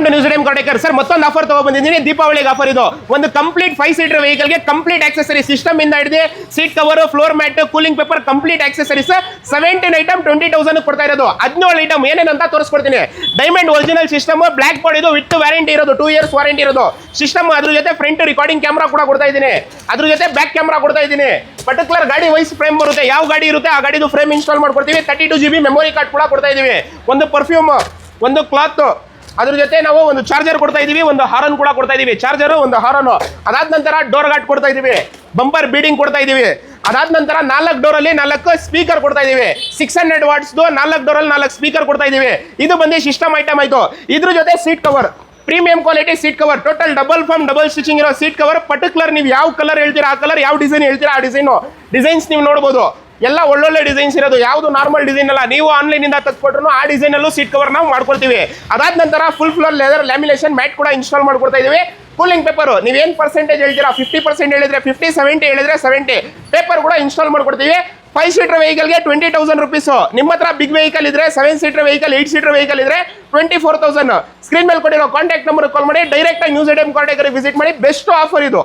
Welcome to news time caretaker sir. ಮತ್ತೊಂದು offer ತಗೋ ಬಂದಿದ್ದೀನಿ, ದೀಪಾವಳಿಗೆ ಆಫರ್ ಇದು. ಒಂದು ಕಂಪ್ಲೀಟ್ 5 ಸೀಟರ್ ವೆಹಿಕಲ್ಗೆ ಕಂಪ್ಲೀಟ್ ಆಕ್ಸೆಸರಿ ಸಿಸ್ಟಮ್ ಇಂದ ಹಿಡಿದು seat cover, floor mat, cooling paper, complete accessories 17 item 20,000 ಕೊಡ್ತಾ ಇರೋದು. 17 ಐಟಮ್ ಏನೇನಂತ ತೋರಿಸ್ಕೊಡ್ತೀನಿ. Diamond original system, black body ಇದು, ವಿತ್ ವ್ಯಾರಂಟಿ ಇರೋದು, 2 ಇಯರ್ಸ್ ವಾರಂಟಿ ಇರೋದು ಸಿಸ್ಟಮ್. ಅದ್ರ ಜೊತೆ ಫ್ರಂಟ್ ರಿಕಾರ್ಡಿಂಗ್ ಕ್ಯಾಮ್ರಾ ಕೂಡ ಕೊಡ್ತಾ ಇದ್ದೀನಿ, ಅದ್ರ ಜೊತೆ ಬ್ಯಾಕ್ ಕ್ಯಾಮ್ರಾ ಕೊಡ್ತಾ ಇದ್ದೀನಿ. ಪರ್ಟಿಕ್ಯುಲರ್ ಗಾಡಿ ವೈಸ್ ಫ್ರೇಮ್ ಬರುತ್ತೆ, ಯಾವ ಗಾಡಿ ಇರುತ್ತೆ ಆ ಗಾಡಿದು ಫ್ರೇಮ್ ಇನ್ಸ್ಟಾಲ್ ಮಾಡ್ಕೊಡ್ತೀವಿ. 32 GB ಮೆಮೊರಿ ಕಾರ್ಡ್ ಕೂಡ ಕೊಡ್ತಾ ಇದೀವಿ. ಒಂದು ಪರ್ಫ್ಯೂಮ್, ಒಂದು ಕ್ಲಾತ್, ಅದ್ರ ಜೊತೆ ನಾವು ಒಂದು ಚಾರ್ಜರ್ ಕೊಡ್ತಾ ಇದೀವಿ, ಒಂದು ಹಾರನ್ ಕೂಡ ಕೊಡ್ತಾ ಇದೀವಿ. ಚಾರ್ಜರ್, ಒಂದು ಹಾರನ್. ಅದಾದ ನಂತರ ಡೋರ್ ಗಾರ್ಡ್ ಕೊಡ್ತಾ ಇದೀವಿ, ಬಂಪರ್ ಬೀಡಿಂಗ್ ಕೊಡ್ತಾ ಇದೀವಿ. ಅದಾದ ನಂತರ 4 ಡೋರಲ್ಲಿ 4 ಸ್ಪೀಕರ್ ಕೊಡ್ತಾ ಇದೀವಿ. 600 ವಾಟ್ಸ್ 4 ಡೋರಲ್ಲಿ 4 ಸ್ಪೀಕರ್ ಕೊಡ್ತಾ ಇದೀವಿ. ಇದು ಬಂದು ಸಿಸ್ಟಮ್ ಐಟಮ್ ಆಯ್ತು. ಇದ್ರ ಜೊತೆ seat cover, premium quality seat cover, total double form double stitching ಇರೋ ಸೀಟ್ ಕವರ್. ಪರ್ಟಿಕ್ಯುಲರ್ ನೀವು ಯಾವ ಕಲರ್ ಹೇಳ್ತೀರಾ ಆ ಕಲರ್, ಯಾವ ಡಿಸೈನ್ ಹೇಳ್ತೀರಾ ಆ ಡಿಸೈನ್ಸ್ ನೀವು ನೋಡಬಹುದು. ಎಲ್ಲ ಒಳ್ಳೊಳ್ಳೆ ಡಿಸೈನ್ಸ್ ಇರೋದು, ಯಾವುದು ನಾರ್ಮಲ್ ಡಿಸೈನ್ ಅಲ್ಲ. ನೀವು ಆನ್ಲೈನ್ ಇಂದ ತೆಗೆದುಕೊಟ್ರು ಆ ಡಿಸೈನ್ ಅಲ್ಲೂ ಸೀಟ್ ಕವರ್ ನಾವು ಮಾಡ್ಕೊಡ್ತೀವಿ. ಅದಾದ ನಂತರ full floor leather lamination mat ಕೂಡ ಇನ್ಸ್ಟಾಲ್ ಮಾಡ್ಕೊಡ್ತಾ ಇದೀವಿ. ಕೂಲಿಂಗ್ ಪೇಪರ್ ನೀವೇನು ಪರ್ಸೆಂಟೇಜ್ ಹೇಳ್ತೀರಾ, 50% ಹೇಳಿದ್ರೆ 50, 70 ಹೇಳಿದ್ರೆ 70 ಪೇಪರ್ ಕೂಡ ಇನ್ಸ್ಟಾಲ್ ಮಾಡ್ಕೊಡ್ತೀವಿ. 5 ಸೀಟರ್ ವೆಹಿಕಲ್ಗೆ 20,000 ರುಪೀಸ್. ನಿಮ್ಮ ಹತ್ರ ಬಿಗ್ ವೆಹಿಕಲ್ ಇದ್ರೆ, 7 ಸೀಟರ್ ವೆಹಿಕಲ್, 8 ಸೀಟರ್ ವೆಹಿಕಲ್ ಇದ್ರೆ 24,000. ಸ್ಕ್ರೀನ್ ಮೇಲೆ ಕೊಟ್ಟಿರೋ ಕಾಂಟ್ಯಾಕ್ಟ್ ನಂಬರ್ ಕಾಲ್ ಮಾಡಿ, ಡೈರೆಕ್ಟ್ ಆಗಿ ನ್ಯೂಸ್ ಟೈಮ್ ಕಾರ್ಟೇಕರ್ ವಿಸಿಟ್ ಮಾಡಿ. ಬೆಸ್ಟ್ ಆಫರ್ ಇದು.